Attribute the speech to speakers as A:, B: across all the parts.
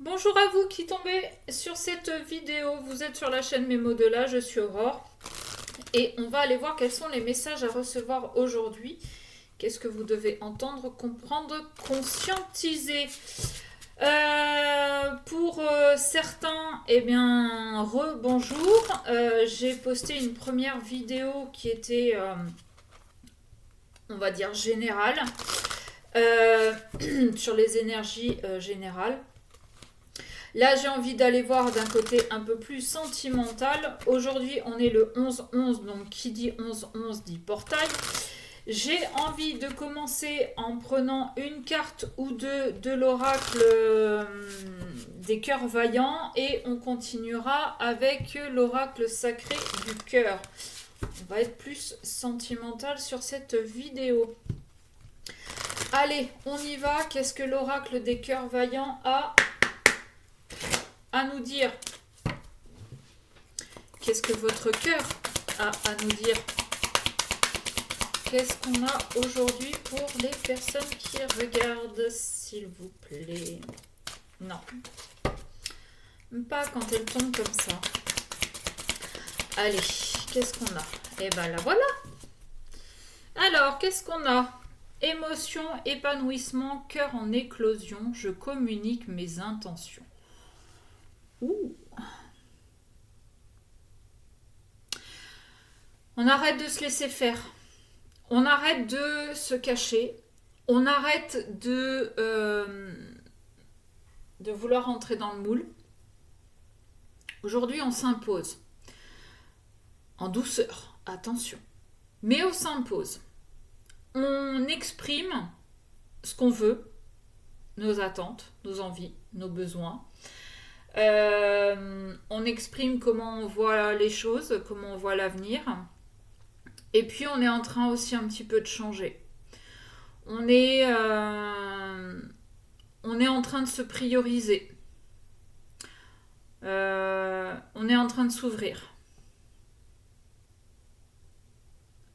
A: Bonjour à vous qui tombez sur cette vidéo. Vous êtes sur la chaîne Mémo de là, je suis Aurore. Et on va aller voir quels sont les messages à recevoir aujourd'hui. Qu'est-ce que vous devez entendre, comprendre, conscientiser. Pour certains, eh bien, rebonjour. J'ai posté une première vidéo qui était, on va dire, générale, sur les énergies générales. Là, j'ai envie d'aller voir d'un côté un peu plus sentimental. Aujourd'hui, on est le 11-11, donc qui dit 11-11 dit portail. J'ai envie de commencer en prenant une carte ou deux de l'oracle des cœurs vaillants et on continuera avec l'oracle sacré du cœur. On va être plus sentimental sur cette vidéo. Allez, on y va. Qu'est-ce que l'oracle des cœurs vaillants a à nous dire? Qu'est-ce que votre cœur a à nous dire? Qu'est-ce qu'on a aujourd'hui pour les personnes qui regardent, s'il vous plaît? Non. Pas quand elles tombent comme ça. Allez, qu'est-ce qu'on a? Eh ben la voilà. Alors, qu'est-ce qu'on a? Émotion, épanouissement, cœur en éclosion, je communique mes intentions. Ouh. On arrête de se laisser faire. On arrête de se cacher. On arrête de vouloir entrer dans le moule. Aujourd'hui, on s'impose. En douceur, attention. Mais on s'impose. On exprime ce qu'on veut, nos attentes, nos envies, nos besoins. On exprime comment on voit les choses, comment on voit l'avenir. Et puis on est en train aussi un petit peu de changer. On est en train de se prioriser. On est en train de s'ouvrir.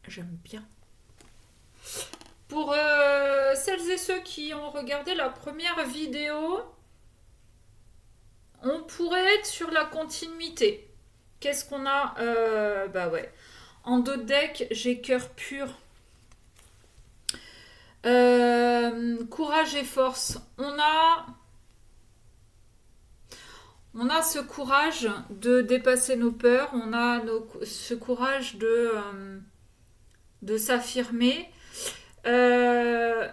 A: J'aime bien. Pour celles et ceux qui ont regardé la première vidéo, on pourrait être sur la continuité. Qu'est-ce qu'on a? Bah ouais. En dos de deck, j'ai cœur pur. Courage et force. On a ce courage de dépasser nos peurs. On a ce courage de s'affirmer. Mais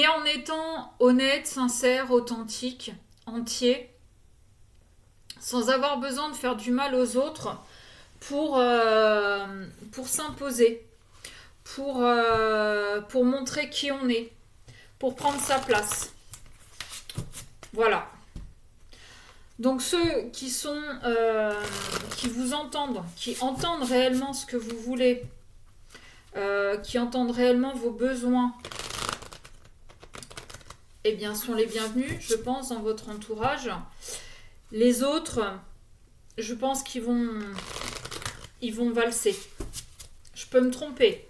A: en étant honnête, sincère, authentique, entier, sans avoir besoin de faire du mal aux autres pour s'imposer, pour montrer qui on est, pour prendre sa place. Voilà. Donc ceux qui vous entendent, qui entendent réellement ce que vous voulez, qui entendent réellement vos besoins, eh bien sont les bienvenus, je pense, dans votre entourage. Les autres, je pense qu'ils vont valser. Je peux me tromper.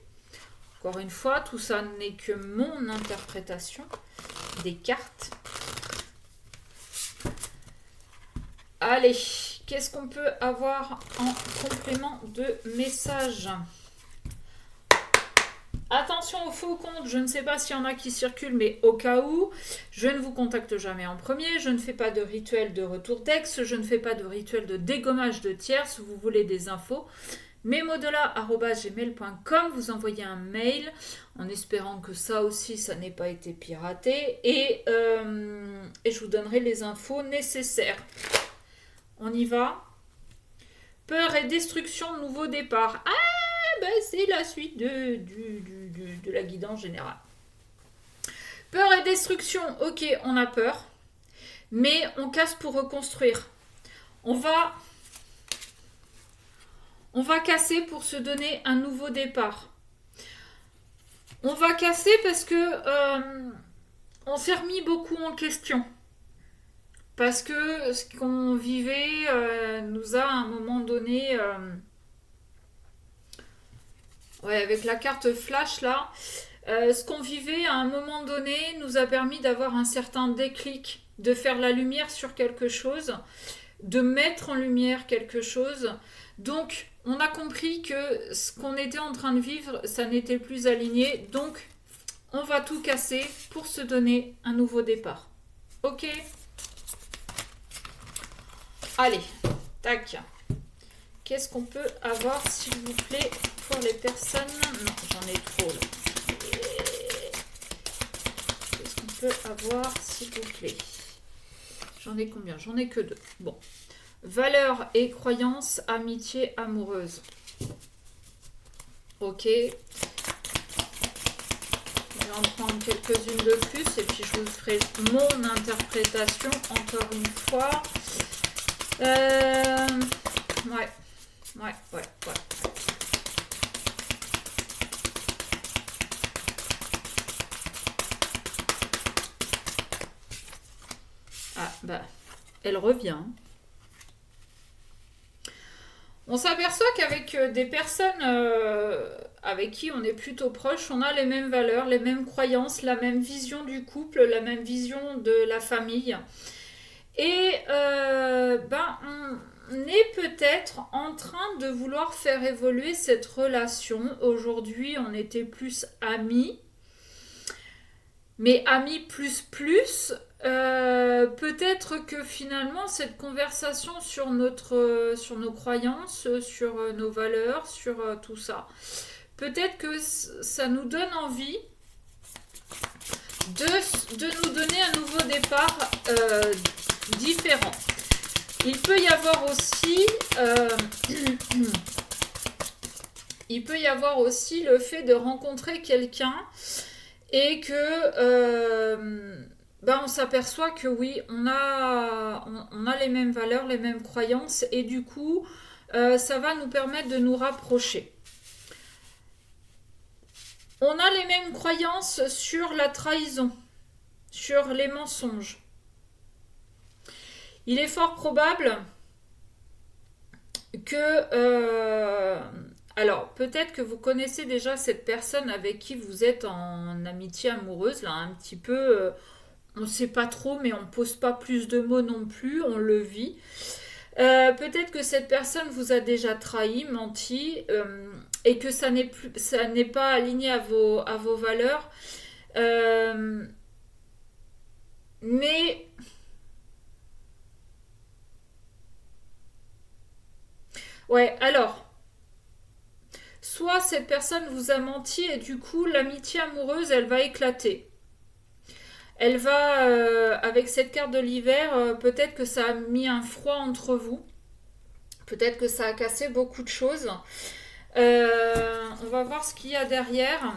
A: Encore une fois, tout ça n'est que mon interprétation des cartes. Allez, qu'est-ce qu'on peut avoir en complément de message? Attention aux faux comptes, je ne sais pas s'il y en a qui circulent, mais au cas où, je ne vous contacte jamais en premier, je ne fais pas de rituel de retour d'ex, je ne fais pas de rituel de dégommage de tiers. Si vous voulez des infos, memodelà@gmail.com, vous envoyez un mail en espérant que ça aussi, ça n'ait pas été piraté, et je vous donnerai les infos nécessaires. On y va. Peur et destruction, nouveau départ. C'est la suite de la guidance générale. Peur et destruction, ok, on a peur, mais on casse pour reconstruire. On va casser pour se donner un nouveau départ. On va casser parce que on s'est remis beaucoup en question. Parce que ce qu'on vivait nous a à un moment donné... avec la carte flash là, Ce qu'on vivait à un moment donné nous a permis d'avoir un certain déclic, de faire la lumière sur quelque chose, de mettre en lumière quelque chose. Donc, on a compris que ce qu'on était en train de vivre, ça n'était plus aligné. Donc, on va tout casser pour se donner un nouveau départ. Ok? Allez, tac. Qu'est-ce qu'on peut avoir, s'il vous plaît, pour les personnes? Non, j'en ai trop là. Qu'est-ce qu'on peut avoir, s'il vous plaît? J'en ai combien? J'en ai que 2. Bon. Valeurs et croyances, amitié amoureuse. Ok. Je vais en prendre quelques-unes de plus et puis je vous ferai mon interprétation encore une fois. Ouais. Ah, bah, elle revient. On s'aperçoit qu'avec des personnes avec qui on est plutôt proche, on a les mêmes valeurs, les mêmes croyances, la même vision du couple, la même vision de la famille. Et on est peut-être en train de vouloir faire évoluer cette relation. Aujourd'hui, on était plus amis, mais amis plus. Peut-être que finalement cette conversation sur nos croyances, sur nos valeurs, sur tout ça, peut-être que ça nous donne envie de nous donner un nouveau départ différent. Il peut y avoir aussi le fait de rencontrer quelqu'un et que on s'aperçoit que oui, on a les mêmes valeurs, les mêmes croyances et du coup, ça va nous permettre de nous rapprocher. On a les mêmes croyances sur la trahison, sur les mensonges. Il est fort probable que... alors, peut-être que vous connaissez déjà cette personne avec qui vous êtes en amitié amoureuse, là, un petit peu... on ne sait pas trop, mais on ne pose pas plus de mots non plus, on le vit. Peut-être que cette personne vous a déjà trahi, menti, et que ça n'est pas aligné à vos valeurs. Mais ouais, alors, soit cette personne vous a menti et du coup l'amitié amoureuse elle va éclater. Elle va, avec cette carte de l'hiver, peut-être que ça a mis un froid entre vous. Peut-être que ça a cassé beaucoup de choses. On va voir ce qu'il y a derrière.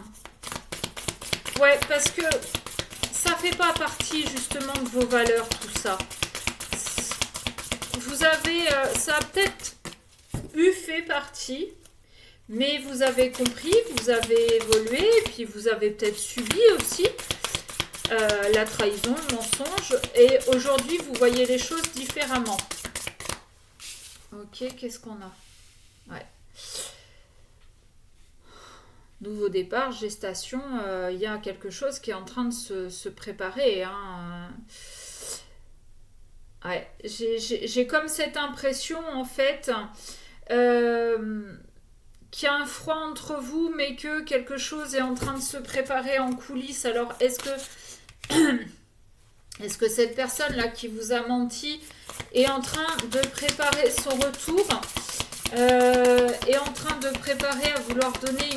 A: Ouais, parce que ça fait pas partie justement de vos valeurs, tout ça. Vous avez, ça a peut-être fait partie, mais vous avez compris, vous avez évolué, et puis vous avez peut-être subi aussi la trahison, le mensonge, et aujourd'hui vous voyez les choses différemment. Ok, qu'est-ce qu'on a? Ouais. Nouveau départ, gestation, il y a quelque chose qui est en train de se préparer. Hein. Ouais, j'ai comme cette impression en fait qu'il y a un froid entre vous, mais que quelque chose est en train de se préparer en coulisses. Alors, est-ce que cette personne-là qui vous a menti est en train de préparer son retour, est en train de préparer à vouloir donner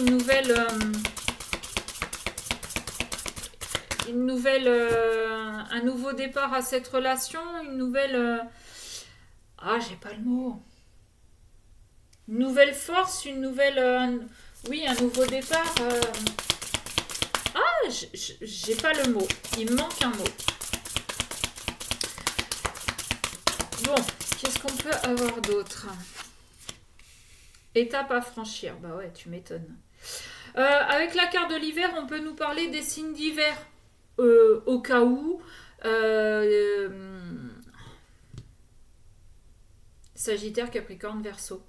A: un nouveau départ à cette relation, une nouvelle... j'ai pas le mot. Une nouvelle force, une nouvelle... un nouveau départ. J'ai pas le mot. Il me manque un mot. Bon, qu'est-ce qu'on peut avoir d'autre? Étape à franchir. Bah ouais, tu m'étonnes. Avec la carte de l'hiver, on peut nous parler des signes d'hiver. Au cas où... Sagittaire, Capricorne, Verseau.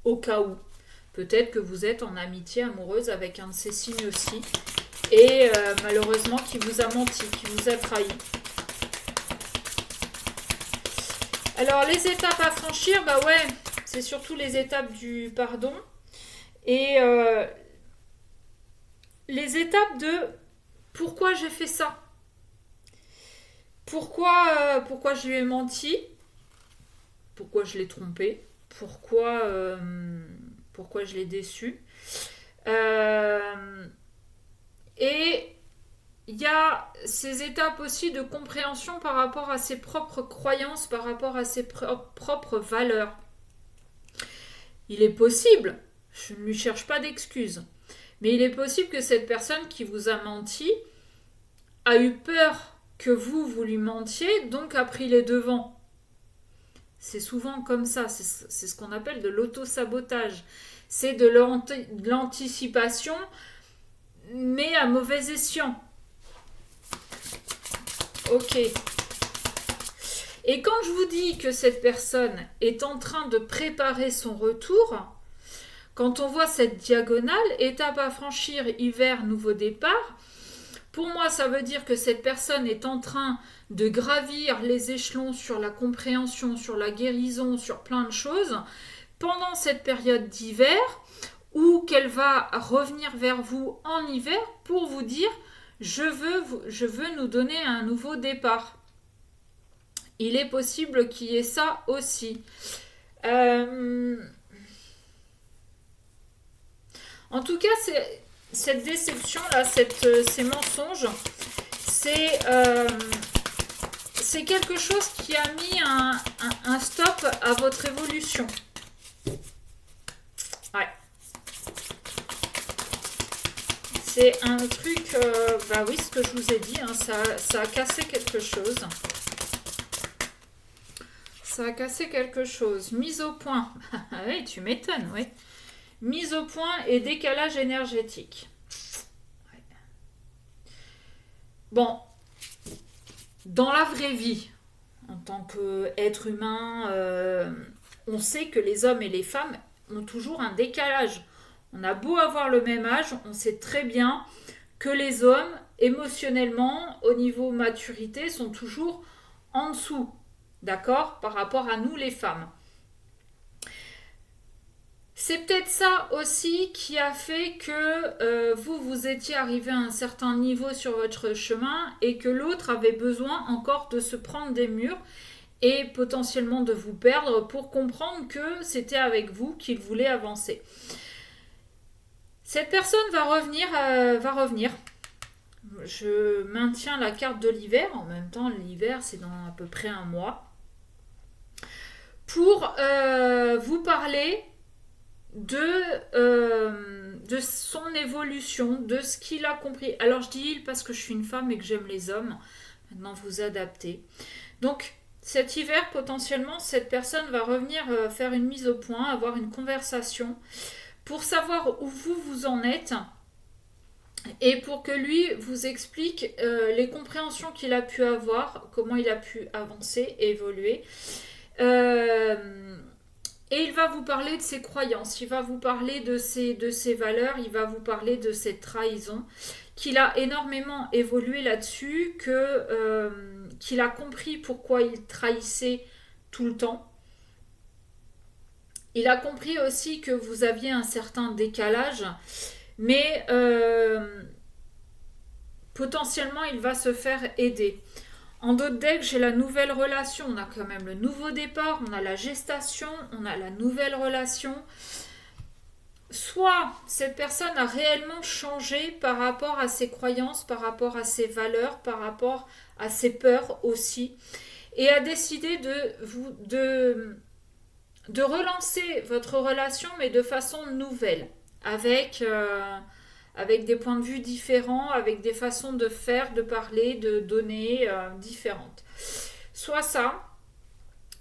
A: Au cas où. Peut-être que vous êtes en amitié amoureuse avec un de ces signes aussi. Et malheureusement, qui vous a menti, qui vous a trahi. Alors, les étapes à franchir, bah ouais, c'est surtout les étapes du pardon. Et les étapes de pourquoi j'ai fait ça. Pourquoi je lui ai menti. Pourquoi je l'ai trompé. Pourquoi je l'ai déçu. Et il y a ces étapes aussi de compréhension par rapport à ses propres croyances, par rapport à ses propres valeurs. Il est possible, je ne lui cherche pas d'excuses, mais il est possible que cette personne qui vous a menti a eu peur que vous lui mentiez, donc a pris les devants. C'est souvent comme ça, c'est ce qu'on appelle de l'auto-sabotage. C'est de l'anticipation, mais à mauvais escient. Ok. Et quand je vous dis que cette personne est en train de préparer son retour, quand on voit cette diagonale, étape à franchir, hiver, nouveau départ, pour moi, ça veut dire que cette personne est en train de gravir les échelons sur la compréhension, sur la guérison, sur plein de choses, pendant cette période d'hiver, ou qu'elle va revenir vers vous en hiver pour vous dire « je veux nous donner un nouveau départ ». Il est possible qu'il y ait ça aussi. En tout cas, cette déception-là, ces mensonges, c'est quelque chose qui a mis un stop à votre évolution. Ouais. C'est un truc, bah oui, ce que je vous ai dit, hein, ça a cassé quelque chose. Ça a cassé quelque chose. Mise au point. Oui, tu m'étonnes, oui. Mise au point et décalage énergétique. Ouais. Bon, dans la vraie vie, en tant qu'être humain, on sait que les hommes et les femmes ont toujours un décalage. On a beau avoir le même âge, on sait très bien que les hommes, émotionnellement, au niveau maturité, sont toujours en dessous, d'accord, par rapport à nous les femmes. C'est peut-être ça aussi qui a fait que vous étiez arrivé à un certain niveau sur votre chemin et que l'autre avait besoin encore de se prendre des murs et potentiellement de vous perdre pour comprendre que c'était avec vous qu'il voulait avancer. Cette personne va revenir. Je maintiens la carte de l'hiver. En même temps, l'hiver, c'est dans à peu près un mois. Pour vous parler de son évolution, de ce qu'il a compris. Alors, je dis il parce que je suis une femme et que j'aime les hommes. Maintenant, vous adaptez. Donc, cet hiver, potentiellement, cette personne va revenir faire une mise au point, avoir une conversation pour savoir où vous en êtes et pour que lui vous explique les compréhensions qu'il a pu avoir, comment il a pu avancer, évoluer. Et il va vous parler de ses croyances, il va vous parler de ses valeurs, il va vous parler de cette trahison, qu'il a énormément évolué là-dessus, qu'il a compris pourquoi il trahissait tout le temps. Il a compris aussi que vous aviez un certain décalage, mais potentiellement il va se faire aider. En d'autres decks, j'ai la nouvelle relation. On a quand même le nouveau départ, on a la gestation, on a la nouvelle relation. Soit cette personne a réellement changé par rapport à ses croyances, par rapport à ses valeurs, par rapport à ses peurs aussi, et a décidé de relancer votre relation, mais de façon nouvelle, avec des points de vue différents, avec des façons de faire, de parler, de donner différentes. Soit ça,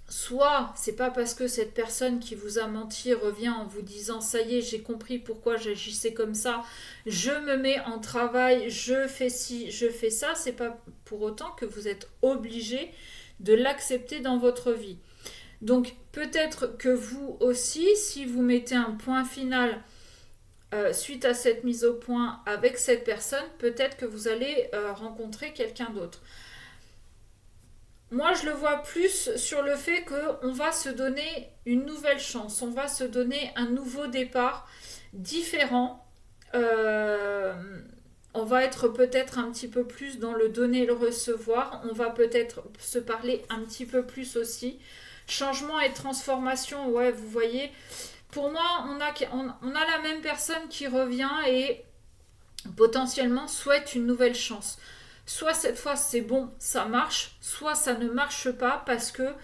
A: soit c'est pas parce que cette personne qui vous a menti revient en vous disant ça y est, j'ai compris pourquoi j'agissais comme ça, je me mets en travail, je fais ci, je fais ça, c'est pas pour autant que vous êtes obligé de l'accepter dans votre vie. Donc peut-être que vous aussi, si vous mettez un point final suite à cette mise au point avec cette personne, peut-être que vous allez rencontrer quelqu'un d'autre. Moi, je le vois plus sur le fait qu'on va se donner une nouvelle chance, on va se donner un nouveau départ différent. Euh, on va être peut-être un petit peu plus dans le donner et le recevoir. On va peut-être se parler un petit peu plus aussi. Changement et transformation, ouais, vous voyez. Pour moi, on a la même personne qui revient et potentiellement souhaite une nouvelle chance. Soit cette fois c'est bon, ça marche, soit ça ne marche pas parce que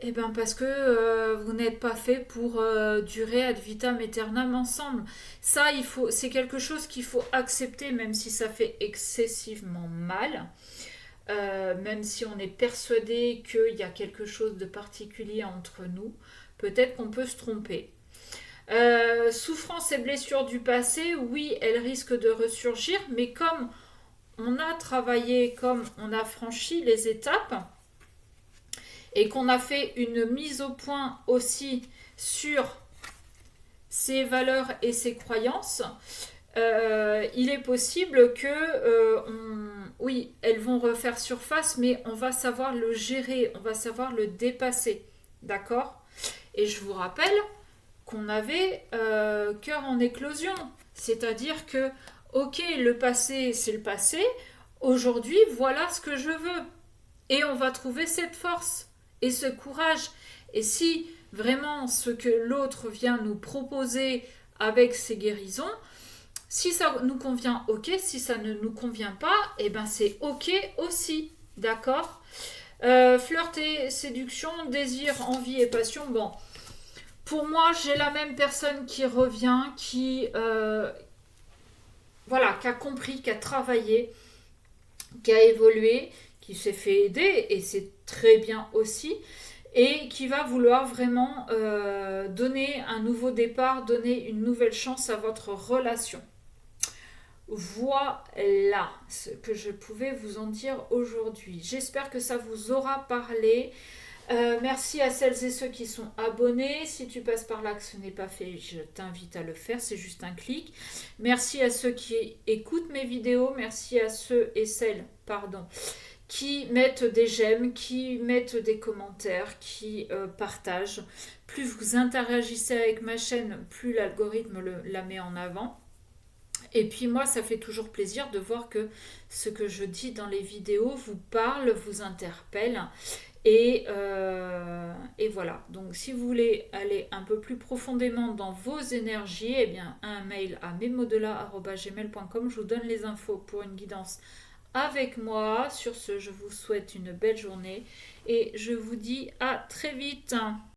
A: vous n'êtes pas fait pour durer ad vitam aeternam ensemble. Ça, c'est quelque chose qu'il faut accepter, même si ça fait excessivement mal. Même si on est persuadé qu'il y a quelque chose de particulier entre nous, peut-être qu'on peut se tromper. Souffrance et blessures du passé, oui, elles risquent de ressurgir, mais comme on a travaillé, comme on a franchi les étapes, et qu'on a fait une mise au point aussi sur ses valeurs et ses croyances, il est possible que, oui, elles vont refaire surface, mais on va savoir le gérer, on va savoir le dépasser, d'accord? Et je vous rappelle qu'on avait cœur en éclosion, c'est-à-dire que, ok, le passé, c'est le passé, aujourd'hui, voilà ce que je veux. Et on va trouver cette force et ce courage. Et si vraiment ce que l'autre vient nous proposer avec ses guérisons, si ça nous convient, ok. Si ça ne nous convient pas, eh ben c'est ok aussi. D'accord. Flirt et séduction, désir, envie et passion. Bon, pour moi, j'ai la même personne qui revient, voilà, qui a compris, qui a travaillé, qui a évolué, qui s'est fait aider, et c'est très bien aussi, et qui va vouloir vraiment donner un nouveau départ, donner une nouvelle chance à votre relation. Voilà ce que je pouvais vous en dire aujourd'hui. J'espère que ça vous aura parlé. Merci à celles et ceux qui sont abonnés. Si tu passes par là que ce n'est pas fait, je t'invite à le faire, c'est juste un clic. Merci à ceux qui écoutent mes vidéos, merci à ceux et celles, qui mettent des j'aime, qui mettent des commentaires, qui partagent. Plus vous interagissez avec ma chaîne, plus l'algorithme la met en avant. Et puis moi, ça fait toujours plaisir de voir que ce que je dis dans les vidéos vous parle, vous interpelle. Et voilà. Donc si vous voulez aller un peu plus profondément dans vos énergies, eh bien un mail à memodelà@gmail.com. Je vous donne les infos pour une guidance avec moi. Sur ce, je vous souhaite une belle journée et je vous dis à très vite.